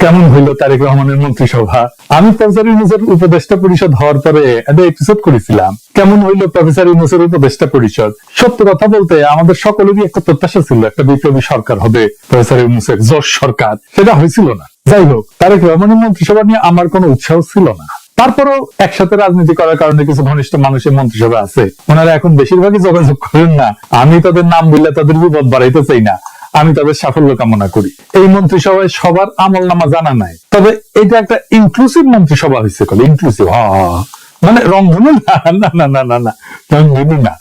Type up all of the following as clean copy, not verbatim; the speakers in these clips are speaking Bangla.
কেমন হইল তারেক রহমানের মন্ত্রিসভা? আমি প্রফেসর ইউনূসের উপদেষ্টা পরিষদ হওয়ার পরে একটা এপিসোড করেছিলাম, কেমন হইল প্রফেসর ইউনূসের উপদেষ্টা পরিষদ। সত্য কথা বলতে আমাদের সকলেরই একটা প্রত্যাশা ছিল, একটা বিপ্লবী সরকার হবে, প্রফেসর ইউনূসের জোশ সরকার, সেটা হয়েছিল না। যাই হোক, তারেক রহমানের মন্ত্রিসভা নিয়ে আমার কোনো উৎসাহ ছিল না। তারপরও একসাথে রাজনীতি করার কারণে কিছু ঘনিষ্ঠ মানুষের মন্ত্রিসভা আছে, ওনারা এখন বেশিরভাগই যোগাযোগ করেন না। আমি তাদের নাম বললে তাদের বিপদ বাড়াইতে চাই না, আমি তাদের সাফল্য কামনা করি। এই মন্ত্রিসভায় সবার আমল নামা জানা নাই, তবে এটা একটা ইনক্লুসিভ মন্ত্রিসভা হয়েছে। ইনক্লুসিভ মানে রংধনু না, না না না না না, রংধনু না,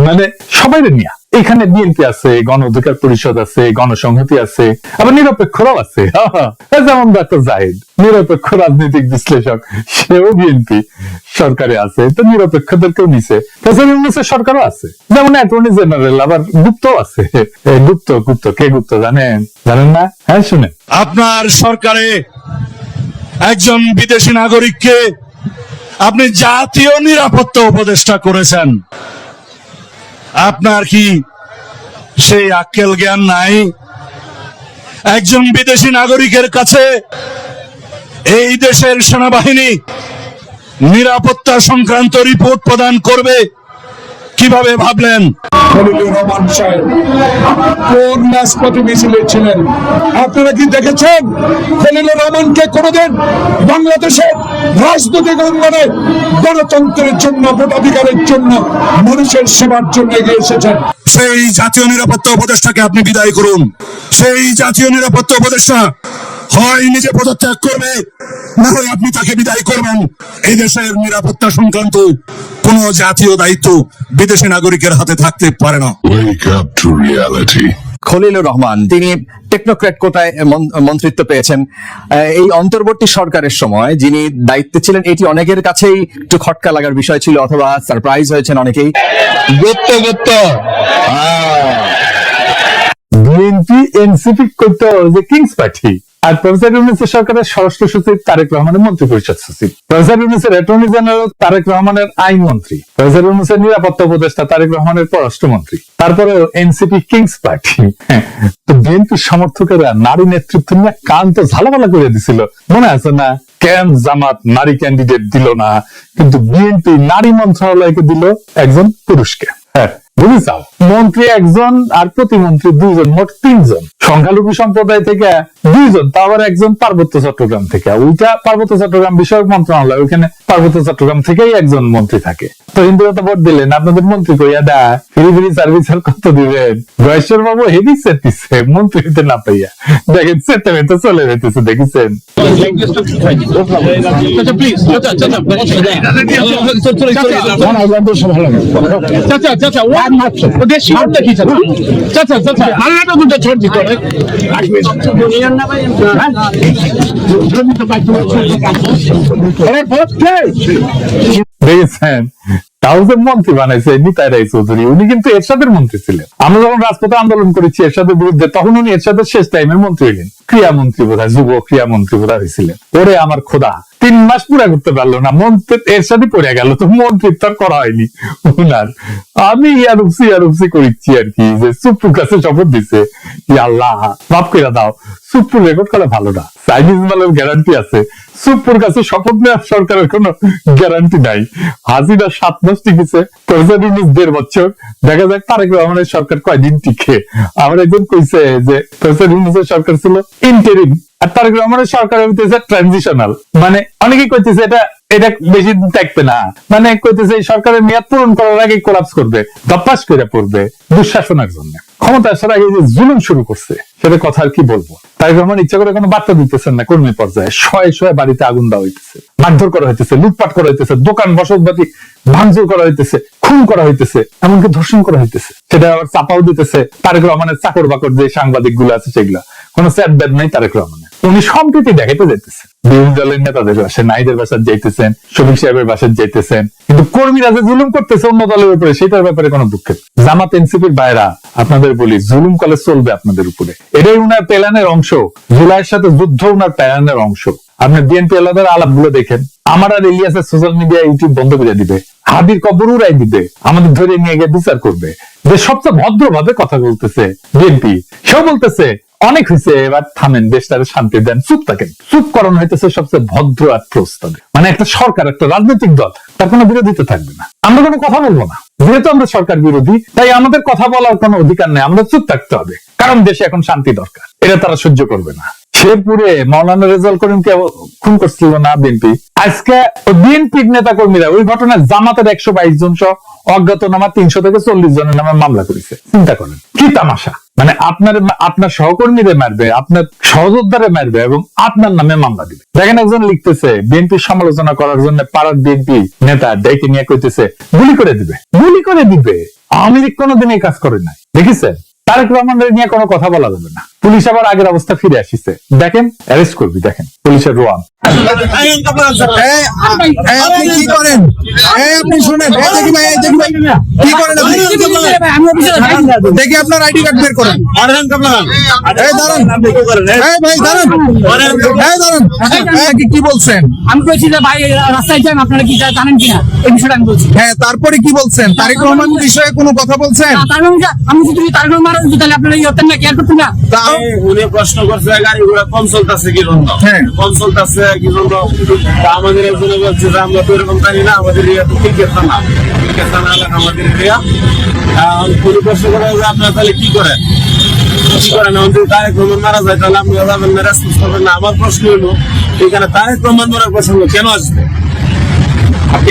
মানে সবাই নিয়া। এখানে বিএনপি আছে, গণ অধিকার পরিষদ আছে, গণসংহতি আছে, আবার নিরপেক্ষরাও আছে। যেমন ডক্টর জাহিদ নিরপেক্ষ রাজনৈতিক বিশ্লেষক, সেও বিএনপি সরকারে আছে, তো নিরপেক্ষদেরকেও নিছে। সরকারও আছে, যেমন অ্যাটর্নি জেনারেল, আবার গুপ্তও আছে। গুপ্ত গুপ্ত কে গুপ্ত জানেন? জানেন না? হ্যাঁ শুনেন। আপনার সরকারে একজন বিদেশি নাগরিককে আপনি জাতীয় নিরাপত্তা উপদেষ্টা করেছেন। আপনার কি সেই আক্কেল জ্ঞান নাই? একজন বিদেশি নাগরিকের কাছে এই দেশের সেনাবাহিনী নিরাপত্তা সংক্রান্ত রিপোর্ট প্রদান করবে কিভাবে ভাবলেন? খলিলুর রহমান সাহেব কোন রাজপথে মিছিলে ছিলেন? আপনারা কি দেখেছেন খলিলুর রহমানকে কোনদিন বাংলাদেশের রাজনৈতিক অঙ্গনে গণতন্ত্রের জন্য, ভোটাধিকারের জন্য, মানুষের সেবার জন্য এগিয়ে এসেছেন? সেই জাতীয় নিরাপত্তা উপদেষ্টাকে আপনি বিদায় করুন। সেই জাতীয় নিরাপত্তা উপদেষ্টা হয় নিজে পদত্যাগ করবে, না হয় আপনি তাকে বিদায় করবেন। এই দেশের নিরাপত্তা সংক্রান্ত কোন জাতীয় দায়িত্ব বিদেশি নাগরিকের হাতে থাকতে পারে না। Wake up to reality. Khalilur Rahman তিনি টেকনোক্র্যাট কোটায় মন্ত্রিত্ব পেয়েছেন। এই অন্তর্বর্তী সরকারের সময় যিনি দায়িত্বে ছিলেন, এটি অনেকের কাছেই একটু খটকা লাগার বিষয় ছিল, অথবা সারপ্রাইজ হয়েছেন অনেকেই। বিএনপি এনসিপি করতো যে কিংস পার্টি, আর প্রফেসর ইউনূসের সরকারের স্বরাষ্ট্র সচিব তারেক রহমানের মন্ত্রী পরিষদ সচিব, প্রফেসর ইউনূসের অ্যাটর্নি জেনারেল তারেক রহমানের আইন মন্ত্রী, প্রফেসর ইউনূসের নিরাপত্তা উপদেষ্টা তারেক রহমানের পররাষ্ট্রমন্ত্রী। তারপরে এনসিপি কিংস পার্টি। তো বিএনপির সমর্থকেরা নারী নেতৃত্ব নিয়ে কান তো ঝালাপালা করে দিছিল, মনে আছে না? কেন জামাত নারী ক্যান্ডিডেট দিল না, কিন্তু বিএনপি নারী মন্ত্রণালয়কে দিল একজন পুরুষকে। হ্যাঁ, বুঝেছাও, মন্ত্রী একজন আর প্রতিমন্ত্রী দুইজন, মোট তিনজন। সংখ্যালঘু সম্প্রদায় থেকে দুইজন, তা আবার একজন পার্বত্য চট্টগ্রাম থেকে। ওইটা পার্বত্য চট্টগ্রাম বিষয়ক মন্ত্রণালয়, ওইখানে পার্বত্য চট্টগ্রাম থেকেই একজন মন্ত্রী থাকে। তো হিন্দুরা তো ভোট দিলেন, আপনাদের মন্ত্রী কইয়া দা ফ্রি ফ্রি সার্ভিস আর কত দিবেন? গয়েশ্বর বাবু হেভি সেটিছে মন্ত্রী হইতে না পাইয়া, দেখেন সেটা তো চলে যেতেছে, দেখেছেন? দেখেছেন, তাও যে মন্ত্রী বানাইছে নিতাই রায় চৌধুরী, উনি কিন্তু এরশাদের মন্ত্রী ছিলেন। আমরা যখন রাজপথে আন্দোলন করেছি এরশাদের বিরুদ্ধে, তখন উনি এরশাদের শেষ টাইমের মন্ত্রী হইলেন, ক্রীড়ামন্ত্রী বোধহয়, যুব ক্রীড়ামন্ত্রী বোধহয় হয়েছিলেন। ওরে আমার খোদা, 3 মাস পুরা করতে পারলো না, মন্ত্রী এরশাদই পড়ে গেল, তো মন্ত্রিত্ব করা হয়নি উনার। আমি ইয়ারুপসি করিচ্ছি আর কি, যে সুপ্রুর কাছে শপথ দিছে, আল্লাহ মাফ করে দাও, সুপ্রুর রেকর্ড করা ভালো না, চাইনিজ মালের গ্যারান্টি আছে, সুপ্রুর কাছে শপথ নেওয়ার সরকারের কোনো গ্যারান্টি নাই। হাসিনা 7 মাস টিকেছে, প্রফেসর ইউনূস 1.5 বছর, দেখা যাক তারেক রহমানের সরকার কয়দিন টিকে। আমার একজন কইছে যে প্রফেসর ইউনূসের সরকার ছিল ইন্টারিম, আর তারেক রহমানের সরকার হইতেছে ট্রানজিশনাল। মানে অনেকেই কইতেছে এটা বেশি দিন থাকবে না, মানে কইতেছে এই সরকারের মেয়াদ পূরণ করার আগে কোলাপস করবে, ধপাস করে পড়বে দুঃশাসনের জন্য। ক্ষমতা আসার আগে যে জুলুম শুরু করছে, সেটা কথা আর কি বলবো। তারেক রহমান ইচ্ছা করে কোনো বার্তা দিতেছেন না, কর্মী পর্যায়ে শয়ে শয়ে বাড়িতে আগুন দেওয়া হইতেছে, মারধর করা হইতেছে, লুটপাট করা হইতেছে, দোকান বসতবাড়ি ভাঙচুর করা হইতেছে, খুন করা হইতেছে, এমনকি ধর্ষণ করা হইতেছে। সেটা আবার চাপাও দিতেছে তারেক রহমানের চাকর বাকর যে সাংবাদিক গুলো আছে, সেগুলা কোনো স্যাট নাই তারেক রহমানের। উনি সম্প্রীতি দেখাইতে যাইতেছেন, বিরোধী দলের নেতাদের বাসায়, নাইদের বাসায় যাইতেছেন, শফিক সাহেবের বাসায় যাইতেছেন, কিন্তু কর্মীরা যে জুলুম করতেছে অন্য দলের উপরে, সেটার ব্যাপারে কোনো দুঃখের। জামাত এনসিপির বাইরা, আপনাদের বলি, জুলুম কলে চলবে আপনাদের উপরে, এটাই উনার প্ল্যানের অংশ। জুলাইয়ের সাথে যুদ্ধ উনার প্ল্যানের অংশ। আপনি বিএনপি আলাদার আলাপগুলো দেখেন, আমার আর ইলিয়াসের সোশ্যাল মিডিয়া ইউটিউব বন্ধ করে দিবে, হাদির কবর উড়াই দিবে, আমাদের ধরে নিয়ে গিয়ে বিচার করবে। যে সবচেয়ে ভদ্রভাবে কথা বলতেছে বিএনপি, সেও বলতেছে অনেক হয়েছে, এবার থামেন, দেশটাকে শান্তি দেন, চুপ থাকেন। চুপ করানো হইতেছে সবচেয়ে ভদ্র অ্যাপ্রোচ তাদের। মানে একটা সরকার, একটা রাজনৈতিক দল, তার কোনো বিরোধিতা থাকবে না। আমরা কোনো কথা বলবো না, যেহেতু আমরা সরকার বিরোধী, তাই আমাদের কথা বলার কোনো অধিকার নেই, আমরা চুপ থাকতে হবে, কারণ দেশে এখন শান্তি দরকার। এটা তারা সহ্য করবে না। শেরপুরে মাওলানা রেজাউল করিমকে খুন করছিল না বিএনপি, আজকে বিএনপির নেতা কর্মীরা ওই ঘটনায় জামাতের 122 জন সহ অজ্ঞাতনামা 300 থেকে 40 জনের নামে মামলা করেছে। চিন্তা করেন কি তামাশা! মানে আপনার সহকর্মীদের মারবে, আপনার সহযোদ্ধারে মারবে এবং আপনার নামে মামলা দিবে। দেখেন একজন লিখতেছে বিএনপির সমালোচনা করার জন্য পাড়ার বিএনপি নেতা ডেকে নিয়ে কইতেছে গুলি করে দিবে, গুলি করে দিবে। আওয়ামী লীগ কোনোদিন এই কাজ করে নাই, দেখেছেন? তারেক রহমানের নিয়ে কোনো কথা বলা যাবে না। পুলিশ আবার আগের অবস্থা ফিরে আসিছে, দেখেন অ্যারেস্ট করবি, দেখেন পুলিশের রোয়ান। আপনি কি করেন? আপনি শুনেন, দেখি ভাই, কি করেন আপনি? দেখি আপনার আইডি কার্ড বের করেন। দাঁড়ান ভাই, দাঁড়ান, দাঁড়ান। কি বলছেন? আমি বলছি যে ভাই রাস্তায় যান, আপনারা কি জানেন কিনা এই বিষয়টা আমি বলছি। হ্যাঁ, তারপরে কি বলছেন? তারেক রহমান বিষয়ে কোনো কথা বলছেন? আমি যদি তারেক রহমান তাহলে আপনারা এই হতেন না, কেয়ার করতেন না। উনি প্রশ্ন করছে গাড়ি ঘোড়া কম চলতেছে কি জন্য, কম চলতেছে কি জন্য। আমাদের একজনে বলছে যে আমরা তো এরকম জানি না, আমাদের এরিয়া তো ক্রিকেট থানা, ক্রিকেট থানা এলাকা আমাদের এরিয়া। উনি প্রশ্ন করে যে আপনারা তাহলে কি করেন, কি করেন? যদি তারেক রহমান মারা যায় তাহলে আপনারা যাবেন না, রেসপন্স করবেন না। আমার প্রশ্ন হলো এখানে তারেক রহমান মারার প্রসঙ্গ কেন আসবে?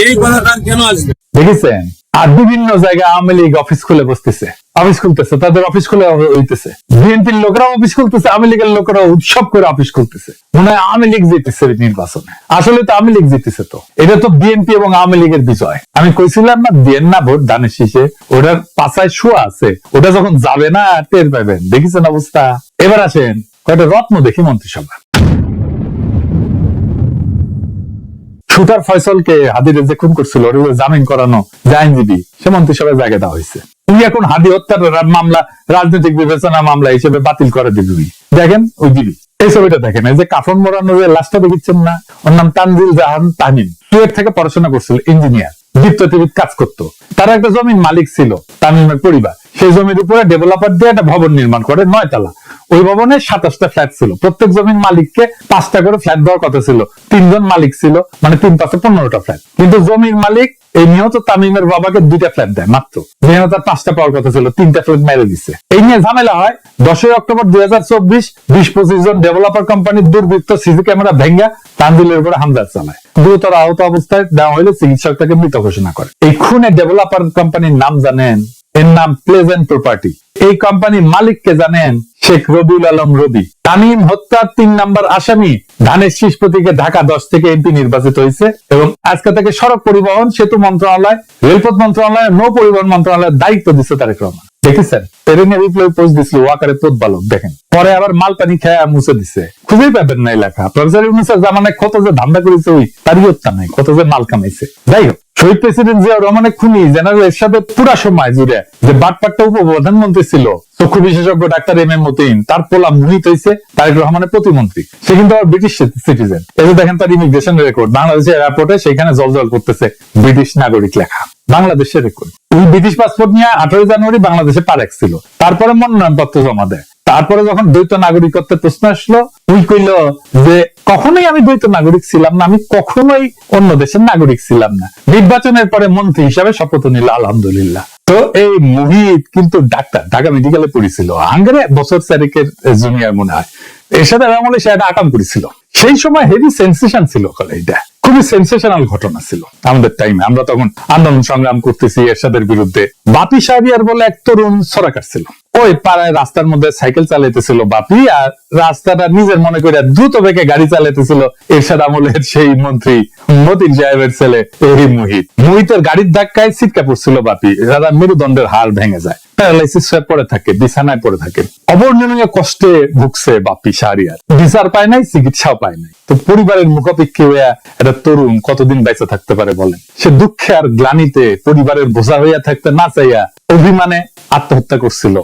এই কথা তার কেন আসবে? দেখেছেন? আর বিভিন্ন জায়গায় আওয়ামী লীগ অফিস খুলে বসতেছে, অফিস খুলতেছে, তাদের অফিস খুলে হইতেছে। বিএনপির লোকেরা অফিস খুলতেছে, আওয়ামী লীগের লোকেরা উৎসব করে অফিস খুলতেছে। মনে হয় আওয়ামী লীগ জিতেছে নির্বাচনে, আসলে তো আওয়ামী লীগ জিতেছে। তো এটা তো বিএনপি এবং আওয়ামী লীগের বিজয়। আমি কইছিলাম না, দেন না ভোট ধানের শীষে, ওটার পাছায় শোয়া আছে, ওটা যখন যাবে না টের পাবেন। দেখেছেন অবস্থা? এবার আসেন কয়েকটা রত্ন দেখি মন্ত্রিসভা। শুটার ফয়সলকে হাদিরে যে খুন করছিল, ওর জামিন করানো যে আইনজীবী, সে মন্ত্রিসভায় জায়গা দেওয়া হয়েছে। উনি এখন হাদি হত্যার মামলা রাজনৈতিক বিবেচনা মামলা হিসেবে বাতিল করে দিবি। দেখেন ওই দিবি, এই ছবিটা দেখেন, এই যে কাফন মোড়ানোর লাশটা দেখছেন না? ওর নাম তানজিল জাহান তামিম, চুয়েট থেকে পড়াশোনা করছিল, ইঞ্জিনিয়ার, বিদ্যুৎ কাজ করতো। তারা একটা জমির মালিক ছিল, তামিমের পরিবার। সেই জমির উপরে ডেভেলপার দিয়ে একটা ভবন নির্মাণ করে, 9 তলা। ওই ভবনে 27টা ফ্ল্যাট ছিল। প্রত্যেক জমির মালিককে 5টা করে ফ্ল্যাট দেওয়ার কথা ছিল। 3 জন মালিক ছিল, মানে 3 5 15টা ফ্ল্যাট। কিন্তু জমির মালিক এই নিহত তামিমের বাবাকে 2টা ফ্ল্যাট দেয় মাত্র, যেখানে তার 5টা পাওয়ার কথা ছিল, 3টা ফ্ল্যাট মেরে দিচ্ছে। এই নিয়ে ঝামেলা হয়। 10 অক্টোবর 2024 20-25 জন ডেভেলপার কোম্পানির দুর্বৃত্ত সিসি ক্যামেরা ভেঙ্গা তানজিলের উপরে হামলা চালায়। গুরুতর আহত অবস্থায় দেওয়া হলে চিকিৎসক তাকে মৃত ঘোষণা করে। এই খুনে ডেভেলপার কোম্পানির নাম জানেন? এর নাম প্লেজেন্ট প্রপার্টি। এই কোম্পানির মালিককে জানেন? শেখ রবিউল আলম রবি। তামিম হত্যার 3 নম্বর আসামি ধানের শীষ প্রতীকে ঢাকা 10 থেকে এমপি নির্বাচিত হয়েছে এবং আজকে থেকে সড়ক পরিবহন সেতু মন্ত্রণালয়, রেলপথ মন্ত্রণালয়, নৌ পরিবহন মন্ত্রণালয়ের দায়িত্ব দিচ্ছে তারেক রহমান। দেখেছেন? ট্রেনে রিপ্লাই পোস্ট দিছিল, ওয়াকারে তোত বালক। দেখেন, পরে আবার মাল পানি খেয়ে মুছে দিচ্ছে, খুঁজেই পাবেন না লেখা। প্রফেসর ইউনূসের জামানায় কত যে ধান্দা করেছে, ওই তারই হত্যা নাই, কত যে মাল কামাইছে। যাই হোক, শহীদ প্রেসিডেন্ট জিয়াউর রহমানের খুনি জেনারেল এরশাদের পুরা সময় জুড়ে যে বাটপাট্টা উপপ্রধানমন্ত্রী ছিল, চক্ষু বিশেষজ্ঞ ডাক্তার এম এ মতিন, তার পোলা মুহিত হয়েছে তারেক রহমানের প্রতিমন্ত্রী। সে কিন্তু আবার ব্রিটিশ সিটিজেন। এই যে দেখেন তার ইমিগ্রেশন রেকর্ড, বাংলাদেশের এয়ারপোর্টে সেখানে জলজল করতেছে ব্রিটিশ নাগরিক লেখা, বাংলাদেশের রেকর্ড। ওই ব্রিটিশ পাসপোর্ট নিয়ে 18 জানুয়ারি বাংলাদেশে পা রাখছিল। তারপরে মনোনয়নপত্র জমা দেয়। তারপরে যখন দ্বৈত নাগরিকত্বের প্রশ্ন আসলো, উই কইল যে কখনোই আমি দ্বৈত নাগরিক ছিলাম না, আমি কখনোই অন্য দেশের নাগরিক ছিলাম না। নির্বাচনের পরে মন্ত্রী হিসাবে শপথ নিল, আলহামদুলিল্লাহ। তো এই মুহিত কিন্তু ডাক্তার, ঢাকা মেডিকেলে পড়েছিল, হাঙ্গারে বছর 4 জুনিয়র মনে হয়। এর সাথে আমলে সে একটা আকাম করেছিল। সেই সময় হেভি সেন্সেশন ছিল, এটা খুবই সেন্সেশনাল ঘটনা ছিল আমাদের টাইমে। আমরা তখন আন্দোলন সংগ্রাম করতেছি এরশাদের বিরুদ্ধে। বাপি সাহেবিয়ার বলে এক তরুণ সরাকার ছিল, ওই পাড়ায় রাস্তার মধ্যে সাইকেল চালাইতেছিল বাপি, আর রাস্তাটা নিজের মনে করে দ্রুত বেগে গাড়ি চালাইতেছিল এরশাদ আমলের সেই মন্ত্রী মতিন সাহেবের ছেলে এই মুহিতের গাড়ির ধাক্কায় ছিটকা পড়ছিল বাপি। দাদা মেরুদণ্ডের হাড় ভেঙে যায়, প্যারালাইসিস হয়ে পড়ে থাকে, বিছানায় পড়ে থাকে, অবর্ণনীয় কষ্টে ভুগছে বাপি শাহরিয়ার। বিচার পায় নাই, চিকিৎসাও পায় নাই। তো পরিবারের মুখাপেক্ষী হইয়া একটা তরুণ কতদিন বেঁচে থাকতে পারে বলেন? সে দুঃখে আর গ্লানিতে পরিবারের বোঝা হইয়া থাকতে না চাইয়া অভিমানে আত্মহত্যা করছিল।